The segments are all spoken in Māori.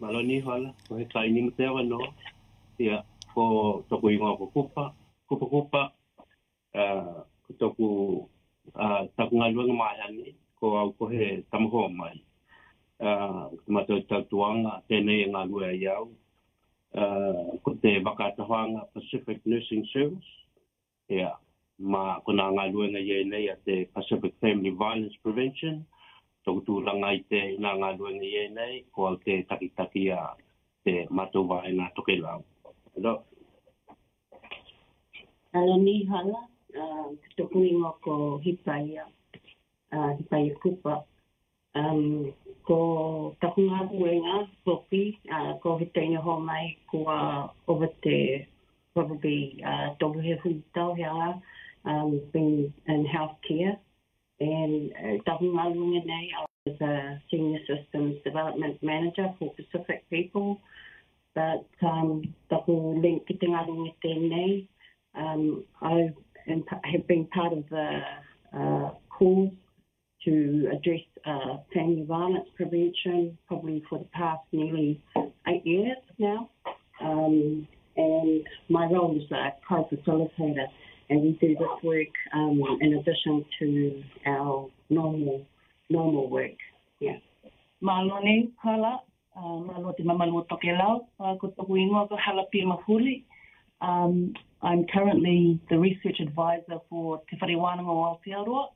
Maloni hala, ko he training te no. Ia ko toku inga ko kupa ko toku takunga luanga mai ani ko au ko he tamaho mai. Mato tatuanga tēnei ngā lua iau. Ko te Vaka Pacific Nursing Service. Ia, ma ko nā ngā luanga ienei a te Pacific Family Violence Prevention. Tōku tūranga i te nā ngā luanga ienei ko au te takitaki a te matova e ngā Tokelau. Hello. Alani hala, toku inga ko Sipaia, Sipaia Kupa. Ko takunga huenga, Fuli, ko hitaina ho mai, ko over te, probably, tohu he huitau hea, been in healthcare. And takunga huenga nei, I was a Senior Systems Development Manager for Pacific People. But taku link ki te ngā runga tēnei, I have been part of the cause to address family violence prevention probably for the past nearly 8 years now. And my role is a co-facilitator, and we do this work in addition to our normal work. Yeah. Maloni hala, malo te mamalu Tokelau, ko toku ingoa ko Salapima Fuli. I'm currently the research advisor for Te Whare Wānanga o Aotearoa,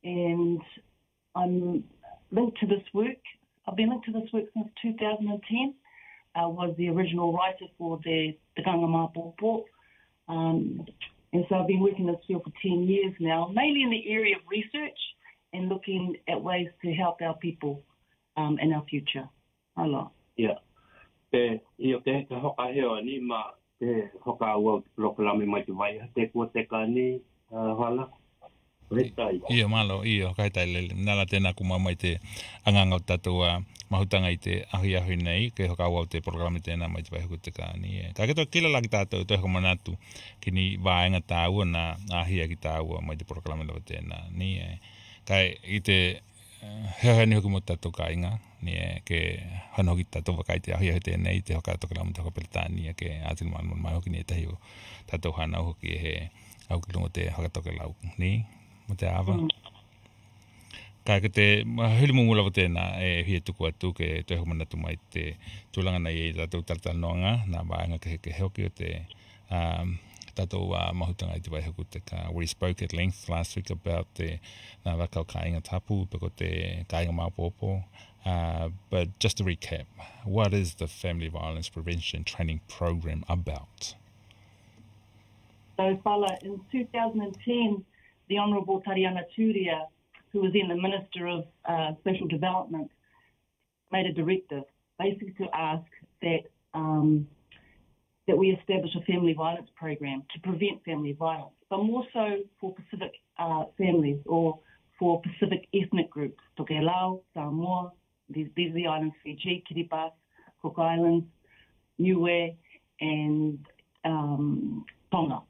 and I'm linked to this work. I've been linked to this work since 2010. I was the original writer for the Kāiga Mao'opo'opo. And so I've been working in this field for 10 years now, mainly in the area of research and looking at ways to help our people in our future. Hello. Yeah. Te hoka heo ni ma te hoka ua lokalame mai te vai te kua te ka ni hala. Ia malo, ia hoka tai lele. Nala tēnā kuma mai te anganga o tatua mahutanga i te ahi nei, ke hoka ua o te programe tēnā mai te vai huku te ka ni. Ka keto kila laki tātou te hoko manatu ki ni vāenga tāua na ahia ki tāua mai te programe lawa tēnā ni. Kai i te hea ni hoku mo tātou Kāinga, ni ke hana hoki tātou wakai te ahi tēnei, te hoka Tokelaun te hoka Peletani, ke ātinu manu mai hoki ni e tahi o tātou hana hoki e he au ki lungo te hoka Tokelau, ni, mo te awa. Ka ke te huli mumula wa tēnā e hia tuku atu ke te hoko manatu mai te tūlanga nei e tātou taratanoanga, nā vāenga ke hoki o te tātou mahutanga i te waihaku te ka. We spoke at length last week about the Vaka o Kāiga Tapu, peko te Kāiga Mao'opo'opo. But just to recap, what is the Family Violence Prevention Training Program about? So, Fala, in 2010, the Honourable Tariana Turia, who was then the Minister of Social Development, made a directive basically to ask that that we establish a family violence program to prevent family violence, but more so for Pacific families or for Pacific ethnic groups, Tokelau, Samoa, these are the islands, Fiji, Kiribati, Cook Islands, Niue, and Tonga.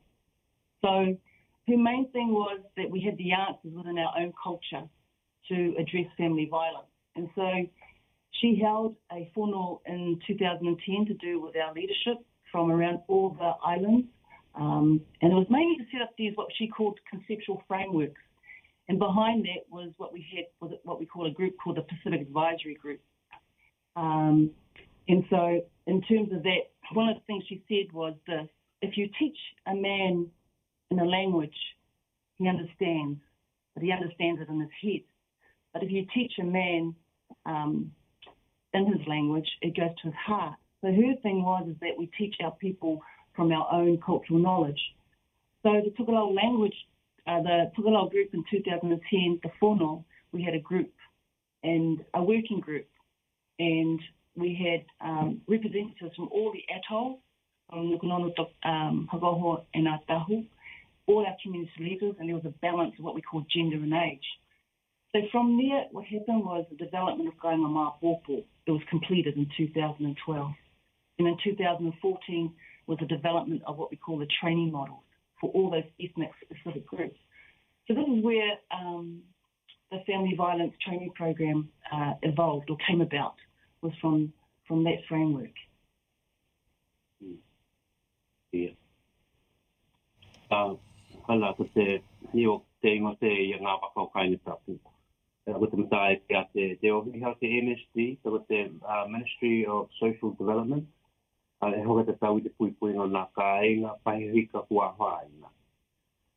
So her main thing was that we had the answers within our own culture to address family violence. And so she held a whānau in 2010 to do with our leadership from around all the islands. And it was mainly to set up these, what she called conceptual frameworks. And behind that was what we had, was what we call a group called the Pacific Advisory Group. And so in terms of that, one of the things she said was this: if you teach a man in a language, he understands, but he understands it in his head. But if you teach a man in his language, it goes to his heart. So her thing was is that we teach our people from our own cultural knowledge. So the Tokelau language, the Tokelau group in 2010, the whānau, we had a group and a working group, and we had representatives from all the atolls, from Nukunono, Hagoho and Atahu, all our community leaders, and there was a balance of what we call gender and age. So from there, what happened was the development of Kāiga Mao'opo'opo. It was completed in 2012. And in 2014 was the development of what we call the training models for all those ethnic specific groups. So this is where the family violence training program evolved or came about. was from that framework. Yeah. Hala ko te nio te ingo te ia ngā waka o Kāiga Tapu. Ko te matae kia te ohi hau te MSD, ko te Ministry of Social Development. E hoka te tau I te pui ngā nā kāinga pahihika kua hāinga.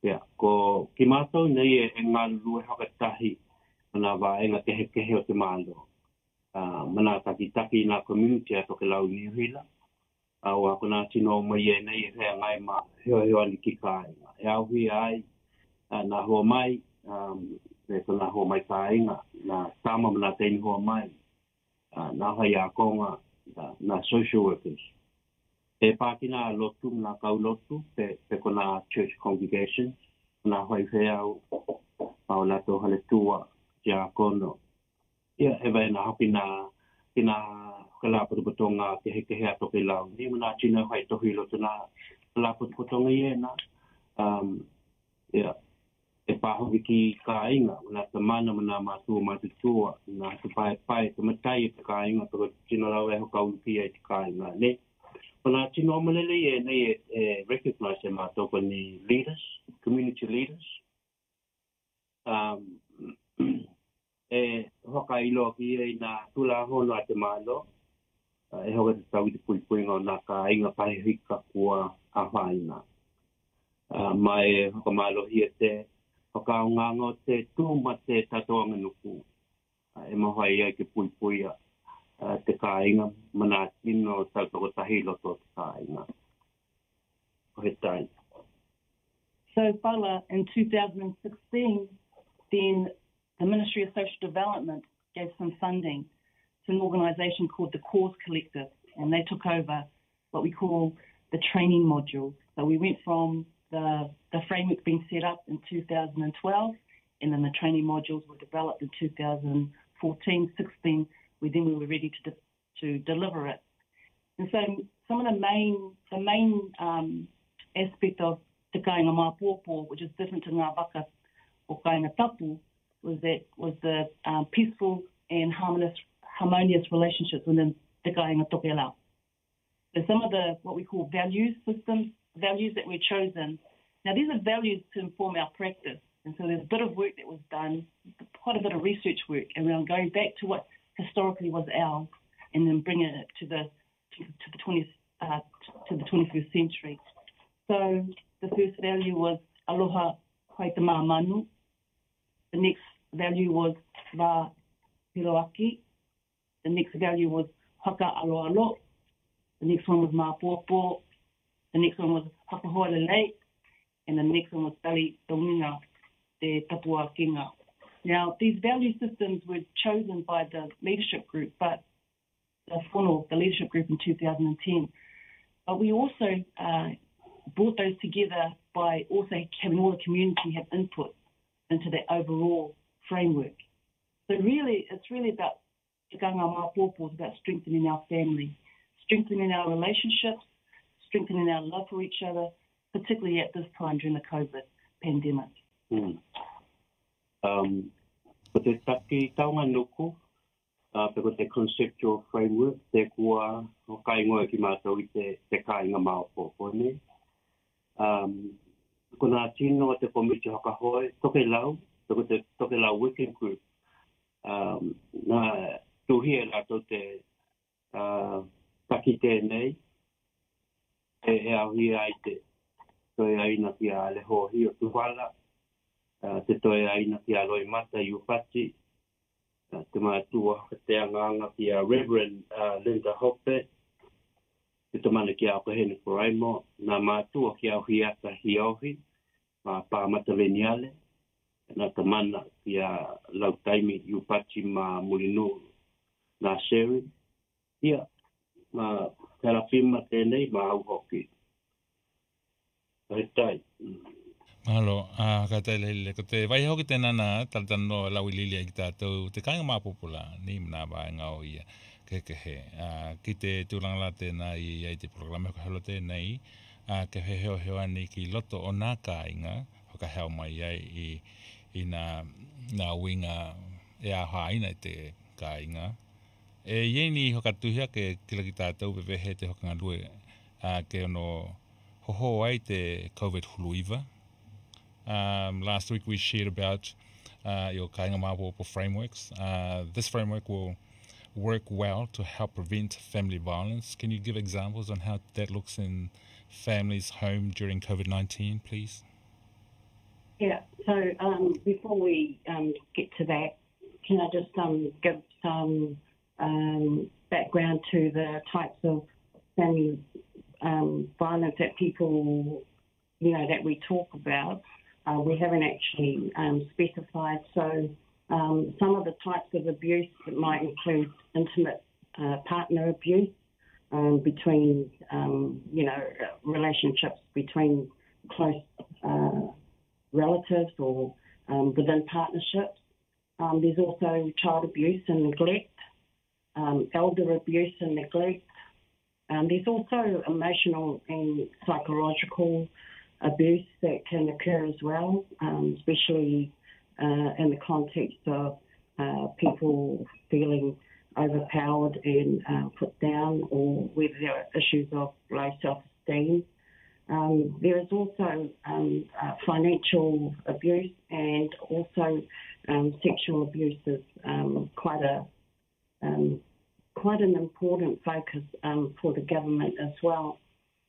Ia, ko ki mātou nei ngā lue hoka tahi mana wāenga kehe o te mālo. Mana taki nā community a Tokelau ni hila. Awa kona tino mai nei rea ngai ma heo ali ki kāinga. E auhi ai nā hoa mai, kona hoa mai kāinga, nā tāma mana teini hoa mai, nā hai a konga, nā social workers. E pākina lotu, nā kau lotu, pe kona church congregation, nā hai wheau, au lato hale tua, tia kono. Ia, e vai nā hoki kina kalaputotonga kehe a Tokelaun. Ni mana tina hai tohi lotu nā kalaputotonga iena. Ia, e pāhoki ki kāinga, mana tamana mana mātua mātutua, nā Sipaia, te matai e te kāinga, toko tina lau e hoka uki e te kāinga. Ne, mana tina o malele e recognize e mātoko ni leaders, community leaders. E hoka ilo ki e nā tula hono a te mālo, e hoka te tau I te puipuinga o nā kāinga pahihika kua a whaina. Mai hoka mālo hia te hoka o nganga o te tūma te tatoanga nuku. E mahai ai ke puipuia te kāinga, mana tino tautoko tahi loto te kāinga. Ko he tai. So, Fala, in 2016, then the Ministry of Social Development gave some funding to an organisation called the Cause Collective, and they took over what we call the training modules. So we went from the framework being set up in 2012, and then the training modules were developed in 2014, 16. We were ready to deliver it. And so some of the main aspect of Te Kāinga Mao'opo'opo, which is different to ngā Vaka o Kāiga Tapu, was the peaceful and harmonious relationships within Te Kāinga Tokelau. So some of the, what we call value systems, values that were chosen. Now these are values to inform our practice. And so there's a bit of work that was done, quite a bit of research work around going back to what historically was ours and then bringing it to the 21st century. So the first value was aloha hai te mā manu. The next value was Vā Hiroaki. The next value was Haka alo alo. The next one was Mao'opo'opo. The next one was Hakahoa lelei. And the next one was Tali Tonginga, Te Tapua Kinga. Now, these value systems were chosen by the leadership group, but the leadership group in 2010. But we also brought those together by also having all the community have input into that overall framework. So really, it's really about Te Kāinga Mao'opo'opo, it's about strengthening our family, strengthening our relationships, strengthening our love for each other, particularly at this time during the COVID pandemic. Ko te taki taunga nuku, ko te conceptual framework, te kua o kaingoa ki mātou I te kāinga Mao'opo'opo ne. Ko nā tino te komiti hakahoe, Tokelau, ko te Tokelau Working Group. Nā tuhia lato te taki tēnei, e auhi ai te toi aina ki a lehohi o tuwala, te toi aina ki a loi mata I upati, te mātua te anganga ki a Reverend Linda Hoppe, te tamana ki a Okahene Koraimo, nā mātua ki a Hiata Hiohi, mā pāmata veniale, nā tamana ki a Lautaimi I upati mā Mulinu nā Seri, ia mā Salapima tēnei mā auhoki. Tai. Mahalo, ka tai lele, ko te vai hoki te nana, talatano lau I lili ki tātou, te kāinga Mao'opo'opo la, ni mna wā ngau ia, kekehe. Ki te tūrangala tēnā I te programa ka halo tēnei, ke heo ani ki loto o nā kāinga, hoka heo mai ai I nā winga e aha ina I te kāinga, Yeni hokatuhia ke kila ki tātou pepehe te hokangalue ke ono hoho ai te COVID huluiva. Last week we shared about your Kāiga Mao'opo'opo frameworks. This framework will work well to help prevent family violence. Can you give examples on how that looks in families' home during COVID-19, please? Yeah, so before we get to that, can I just give some background to the types of family violence that people, that we talk about? We haven't actually specified. So some of the types of abuse might include intimate partner abuse between, relationships between close relatives or within partnerships. There's also child abuse and neglect, elder abuse and neglect. There's also emotional and psychological abuse that can occur as well, especially in the context of people feeling overpowered and put down, or whether there are issues of low self-esteem. There is also financial abuse, and also sexual abuse is quite an important focus for the government as well.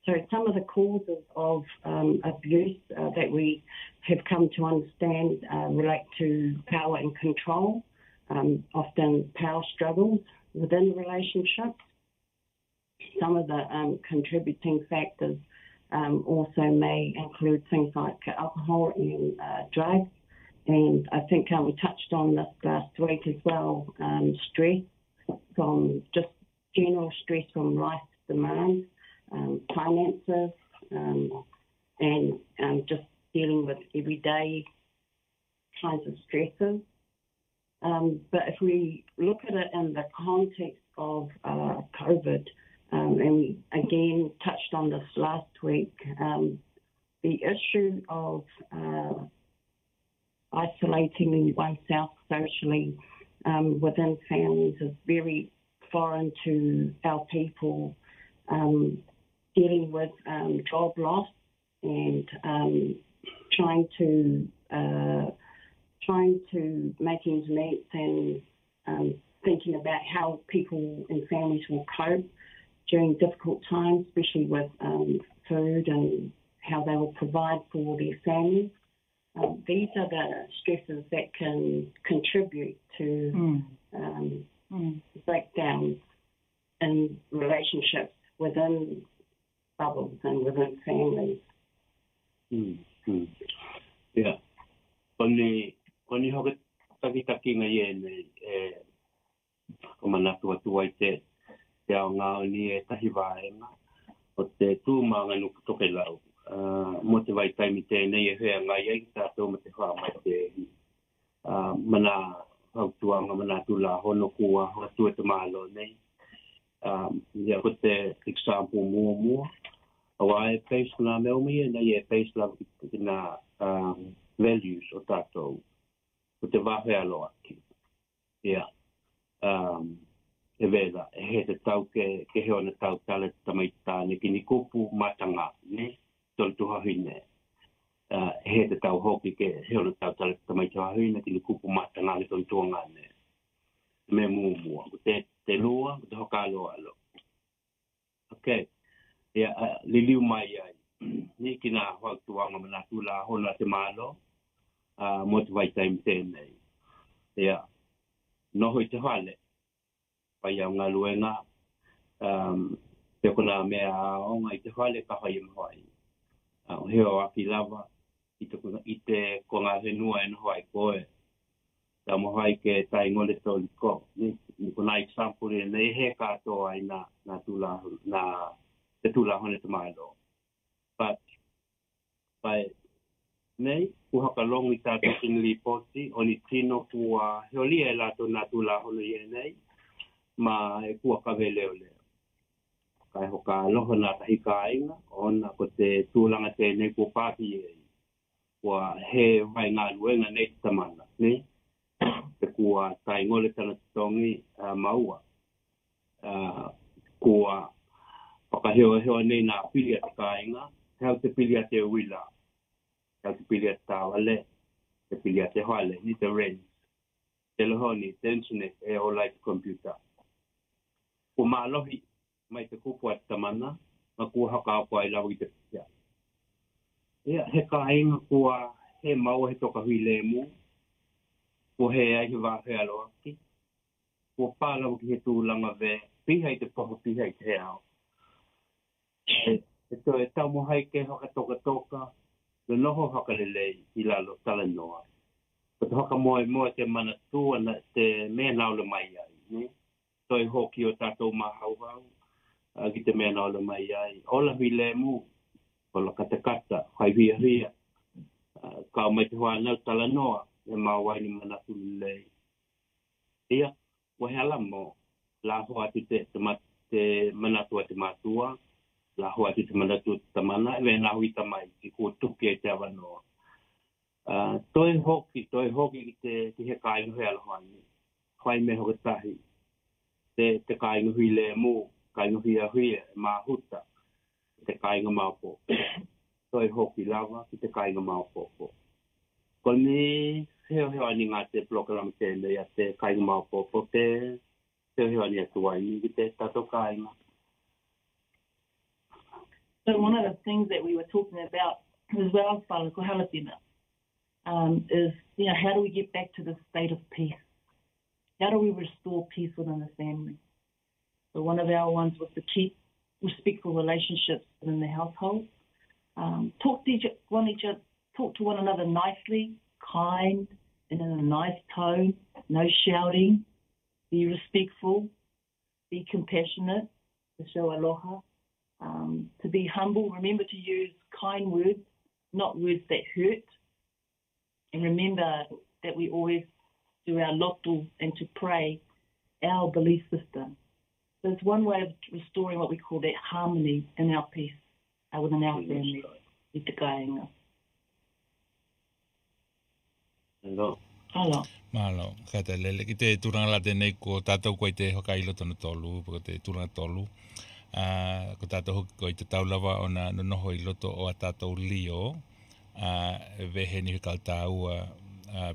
So some of the causes of abuse that we have come to understand relate to power and control, often power struggles within relationships. Some of the contributing factors also may include things like alcohol and drugs. And I think we touched on this last week as well, stress from just general stress from life demands, finances, and just dealing with everyday kinds of stresses. But if we look at it in the context of COVID, and we again touched on this last week, the issue of isolating oneself socially within families is very foreign to our people. Dealing with job loss and trying to make ends meet, and thinking about how people and families will cope during difficult times, especially with food and how they will provide for their families. These are the stresses that can contribute to breakdowns in relationships within bubbles and within families. Yeah. Koni hoka taki ngai ko manatu atu ai te ao ngā ni tahi waenga o te tūmanga nuku Tokelau. Mo te vai taimi tēnei hea ngai ai tātou ma te wha mai te mana hautuanga mana tula hono kua hatu te malo nei. Ia ko te example mua. Awa e face na meo mi na e face la na values o tātou. Ko te wahe aloa ki. Ia. E vela, e he te tau ke heo na tau tale tamaitane ki ni kupu matanga, ne? Tolu tuhahine. He te tau hoki ke heo na tau tale tamaitane ki ni kupu matanga ni tolu tuangane. Me mua. Ko te lua, ko te hoka aloa alo. Okay. Ia, liliu mai ai. Ni ki nā huatuanga mana tula hona te malo, mo te vai taimi tēnei. Ia, noho i te hale. Pai au ngā luenga, te kona mea aonga i te hale ka hai mhoi. Heo aki lava, i te ko ngā whenua e noho ai koe. Ta mohai ke tai ngole tōli ko. Ni kona example e nei he kātoa ai nā tula, te tula hone te maelo. But, pai, nei, kuhaka longi tātou tingli poti, o ni tino kua heoli e lato nā tula hone i nei, ma e kua kawe leo leo. Kai hoka aloha nā tahi kāinga, ona ko te tūlanga tēnei kua pāpi e, kua he vai ngā luenga nei te tamana, ne? Te kua tai ngole tana tongi maua. kua whakaheo nei nā pili a te kāinga, heo te pili a te uila, heo te pili a te tāwale, te pili a te hoale, ni te rents, telehoni, te internet, e o lai te computer. Ko mālohi mai te kupu a te tamana, ma kua haka apa I lau I te pia. Ia, he kāinga kua he mau he toka hui le mu, ko he ai he wāhe alo aki, ko pālau ki he tūlanga ve, pihai te pahu pihai te heo. E to e tau mo hai ke haka toka, le noho haka lelei I lalo tala noa. Ko te haka moe te mana tua na te mea naula mai ai, ne? Toi hoki o tātou mahau, ki te mea naula mai ai. Ola hui le mu, ola kata, hai hia. Ka mai te hoa nau tala noa, e mawai ni mana tu lelei. Ia, wahala mo, la hoa atu te manatua te matua, la hoa atu te manatua te tamana, e wena hui tamai, ki kua tuki e te awanoa. Toi hoki ki te he kāinga hui alohaini. Whai me hoka tahi. Te kāinga hui le mu, kāinga hui mahuta, te kāinga Mao'opo'opo. Toi hoki lava ki te kāinga Mao'opo'opo. Ko ni heo ani ngā te program tēnei a te kāinga Mao'opo'opo, te heo ani atuai ki te tato kāinga. So one of the things that we were talking about as well, Salapima, is, how do we get back to the state of peace? How do we restore peace within the family? So one of our ones was to keep respectful relationships within the household. Talk to one another nicely, kind, and in a nice tone, no shouting. Be respectful, be compassionate, to show aloha. To be humble, remember to use kind words, not words that hurt. And remember that we always do our lotu and to pray our belief system. So it's one way of restoring what we call that harmony in our peace within our family. I te kāinga. Hello. Malo, kata lele ki te turanga la tēnei ko tātou koe te hokailo tonu tolu, ko te turanga tolu. Ko tātou hoki koe te taulawa o na noho I loto o a tātou lio, vehe ni hukal tāua,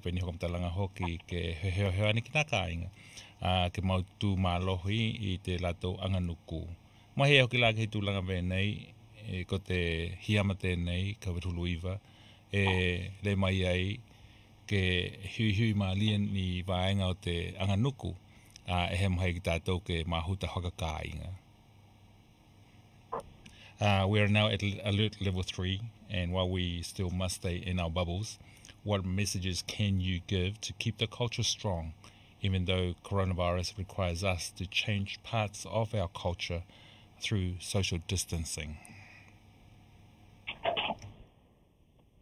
peni hokamtalanga hoki ke heo ani ki nā kāinga. Ke mautu mālohi I te latou anganuku. Mahi hoki lāke hei tūlanga vēnei, ko te hiama tēnei, ka wirhuluiwa, le mai ai ke hui mālien ni vāenga o te anganuku, he mahai ki tātou ke mahuta haka kāinga. We are now at alert level 3, and while we still must stay in our bubbles, what messages can you give to keep the culture strong, even though coronavirus requires us to change parts of our culture through social distancing?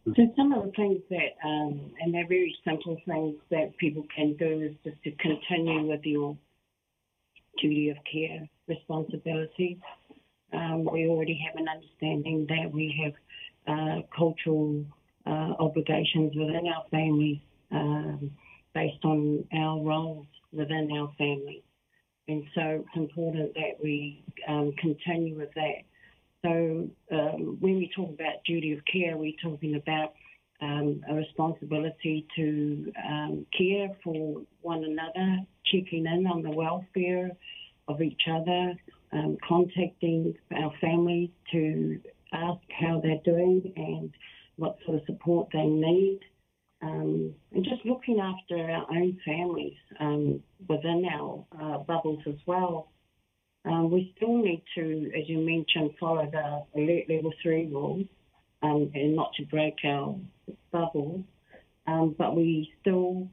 So some of the things that, and they're very simple things that people can do is just to continue with your duty of care responsibilities. We already have an understanding that we have cultural obligations within our families based on our roles within our family. And so it's important that we continue with that. So when we talk about duty of care, we're talking about a responsibility to care for one another, checking in on the welfare of each other, contacting our family to ask how they're doing and what sort of support they need, and just looking after our own families within our bubbles as well. We still need to, as you mentioned, follow the alert level 3 rules and not to break our bubble, but we still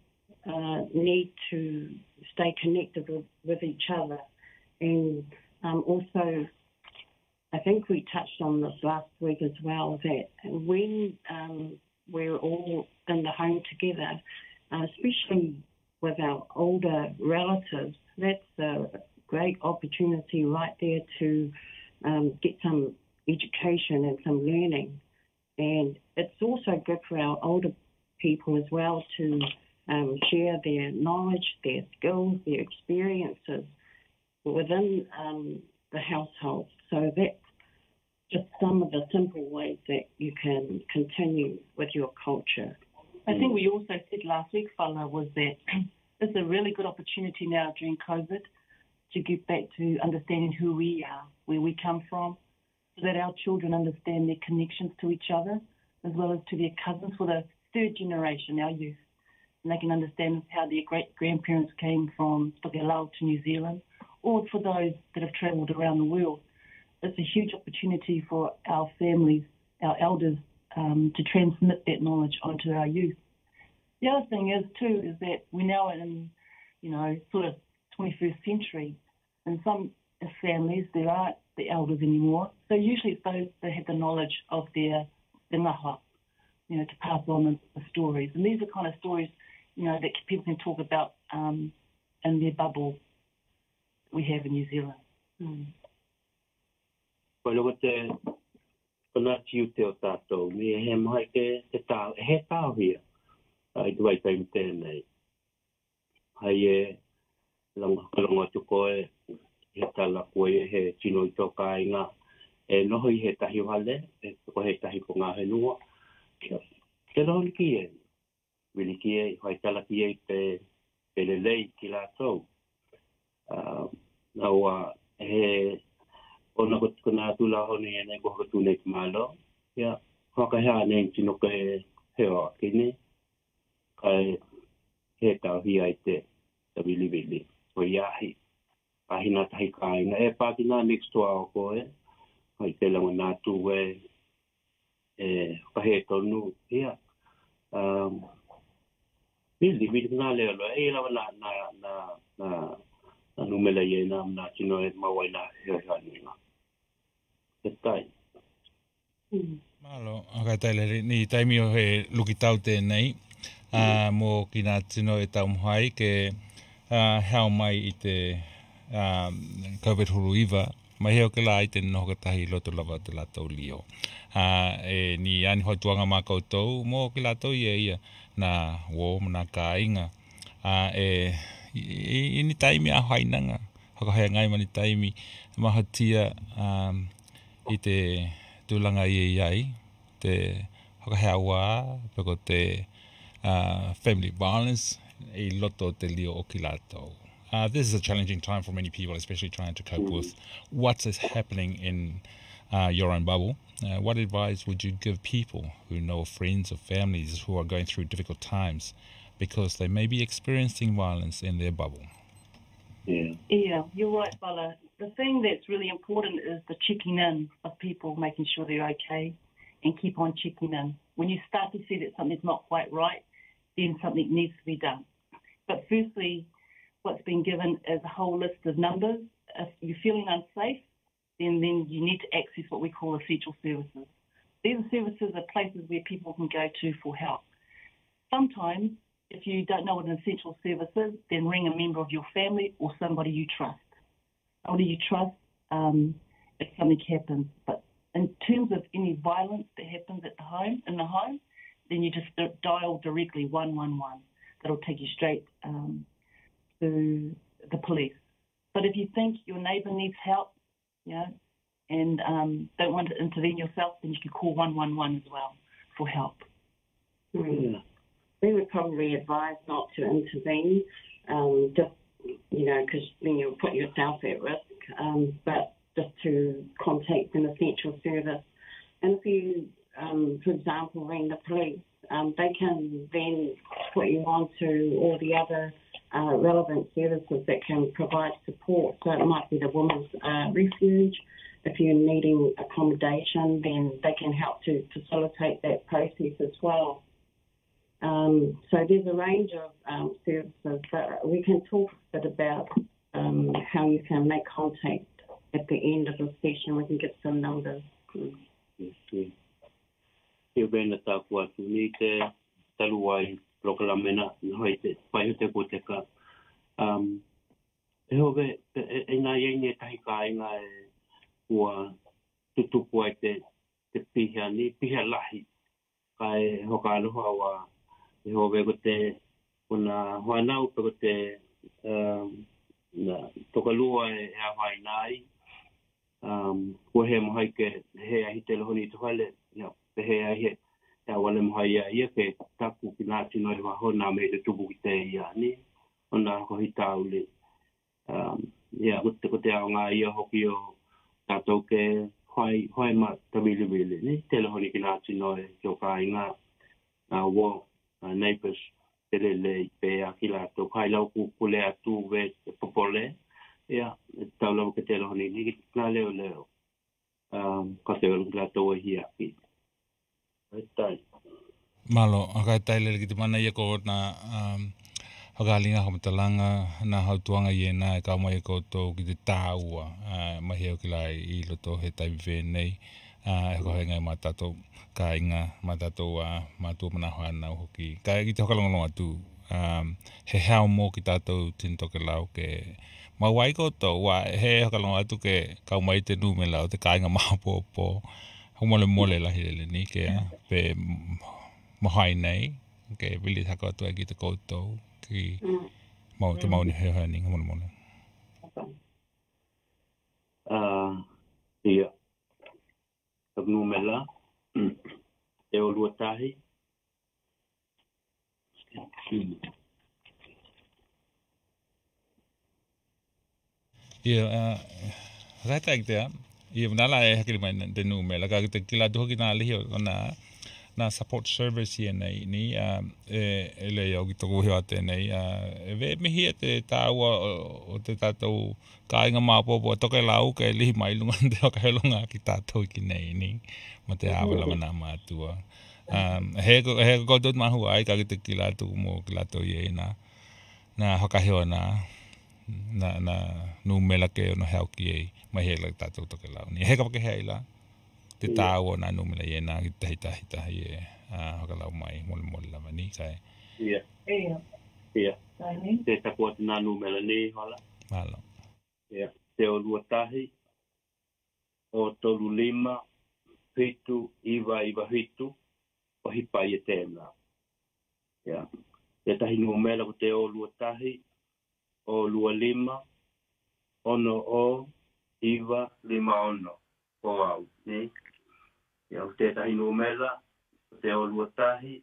need to stay connected with each other. And also, I think we touched on this last week as well, that when we're all in the home together, especially with our older relatives, that's a great opportunity right there to get some education and some learning. And it's also good for our older people as well to share their knowledge, their skills, their experiences within the household. So that's just some of the simple ways that you can continue with your culture. I think we also said last week, Fala, was that it's a really good opportunity now during COVID to get back to understanding who we are, where we come from, so that our children understand their connections to each other, as well as to their cousins for the third generation, our youth. And they can understand how their great-grandparents came from Tokelau to New Zealand, or for those that have travelled around the world. It's a huge opportunity for our families, our elders, to transmit that knowledge onto our youth. The other thing is, too, is that we're now in, sort of 21st century. In some families, there aren't the elders anymore. So usually it's those that have the knowledge of their maha, to pass on the stories. And these are kind of stories, that people can talk about in their bubble we have in New Zealand. Wala te kona tiu te o tātou, me he mai he tāwhia, ai tuai taim tēnei. Hai kalonga tuko he tala koe he tino I tō Kāinga, noho I he tahi wale, ko he tahi ko ngā henua. Te rohoni ki wili ki hai tala ki te lelei ki lātou. Naua he ona ko kuna tula honi ene ko ko tune malo ya ka ha ne tino ko he o kini kai he ta hi ai te bili o ya hi ahina tai kai na e pa kina next to our ko ai te la na tu we ka he to nu ya bili na le lo e la na numela ye na tino e mawai na he ni na Malo, okay, taile ni taimi o he lukitau tēnei, mō ki nā tino e tau mhai ke hao mai I te COVID huru iwa, mai heo ke la I te noho katahi loto lava te lātou lio. Ni ani hoi tuanga mā koutou, mō ki lātou ia nā wō, nā Kāinga. Ni taimi a hainanga, hokahea ngai mani taimi, mahatia I te tūlanga iai, te hokahea wā, peko te family violence, I loto te lio o ki lātou. This is a challenging time for many people, especially trying to cope with what is happening in your own bubble. What advice would you give people who know friends or families who are going through difficult times because they may be experiencing violence in their bubble? Yeah, you're right, Bala. The thing that's really important is the checking in of people, making sure they're okay, and keep on checking in. When you start to see that something's not quite right, then something needs to be done. But firstly, what's been given is a whole list of numbers. If you're feeling unsafe, then you need to access what we call essential services. These services are places where people can go to for help. Sometimes, if you don't know what an essential service is, then ring a member of your family or somebody you trust. Somebody you trust if something happens. But in terms of any violence that happens in the home, then you just dial directly 111. That'll take you straight to the police. But if you think your neighbour needs help, and don't want to intervene yourself, then you can call 111 as well for help. Yeah. We would probably advise not to intervene, just, because then you'll put yourself at risk, but just to contact an essential service. And if you, for example, ring the police, they can then put you on to all the other relevant services that can provide support. So it might be the women's refuge. If you're needing accommodation, then they can help to facilitate that process as well. So there's a range of services, but we can talk a bit about how you can make contact at the end of the session. We can give some numbers. Ia bena tāpua tu ni te taluai prokalamena hoi te pai te poteka. E hove, e nā iei tahi Kāinga ua tutupu ai te pihia ni, pihia lahi. Kai hoka aloha wa e hove ko te kuna hoanau pe ko te Tokelau e hawai nai. Ko he mohai ke he ahi telehoni tuhale. He ahi e wale mohai ia ke tapu ki nā tino e wahona me te tupu ki te ia ni. Ona ko hi taule. Ko te ao ngā ia hoki o tātou ke hoi ma tamili ni. Telehoni ki nā tino e tō Kāiga. Wo neighbors te lele pe a ki lātou kai lau kule atu ve popole. Ia, tau lau ke telehoni ni ki nā leo. Ka te walu ki lātou e hia ki. Malo, akai taile ki te mana ia ko na hakalinga hamatalanga na hautuanga i ena e kaumai e koutou ki te tāua mahi au ki lai i loto he taiwi nei e ko he ngai mātatou Kāiga mātatou mātua manaho anau hoki. Kai ki te hokalongalonga tu he hao mō ki tātou tin Tokelau ke mawai koutou wa he hokalonga atu ke kaumai te numela o te Kāiga Mao'opo'opo mole lahi lele ni ke pe mahai nei ke vili hako atu e ki te koutou ki te mauni hea ni mole. Ia. Tuk numela e o luatahi. Ia, rata ki te ia nala e hakiri mai te numela ka te kila tuhoki nā lihi o na support service ia nei ni e le au ki toku hea te nei e ve mihi e te tāua o te tātou Kāiga Mao'opo'opo Tokelau ke lihi mai lunga te wakahelonga ki tātou ki nei ni ma te awala mana mātua he koutou mahu ai ka ki te kila tuku mo ki lātou ie na wakahewa na numela ke ono heo ki ei mai he lai tātou Tokelau ni he ka wakahewa i la te tāua na numela ie na ki tahi e wakalau mai mole lama ni kai ia te tapua te nā numela ni hola malo ia te o luatahi o tolu lima hitu iwa hitu o Sipaia tēnā ia te tahi numela ko te o luatahi o lua lima ono o iwa lima ono o au ni ia te tahi numela te o luatahi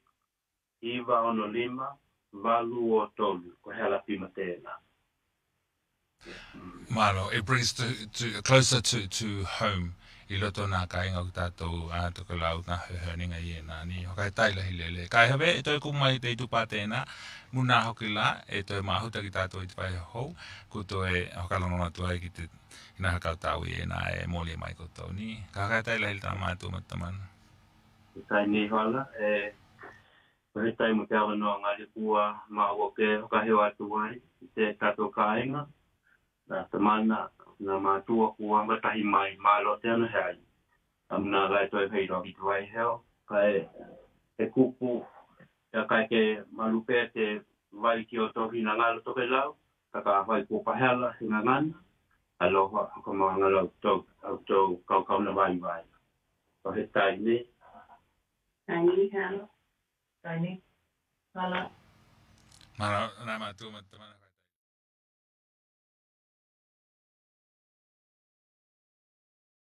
iwa ono lima valu o tolu ko Salapima tēnā. Malo, it brings to closer to home I loto nā Kāiga o tātou Tokelau nā hurninga I nā ni hokai taila hi lele. Kai hawe e toi kumai te itupā tēnā muna hoki la e toi mahuta ki tātou I te whai hou kuto e hokalonona tua ki te ina hakau tau I nā e mōlia mai koutou ni. Ka hokai taila hi tā mātua matamana. Tai ni hola e he tai mo te awa noa ngā kua māua ke hokahewa atu wai te tātou Kāiga na tamana na mātua kua matahi mai mālo te ana hei. Amna gai toi hei roki tu wai heo kai e kupu ia kai ke malupe te vai ki o tohi na ngalo Tokelau taka vai kupa hela hinga ngana aloha ko mga ngalo tau kau na vai. So he tai ni Tani, hello. Tani, hala. Mana, nā mātua matamana.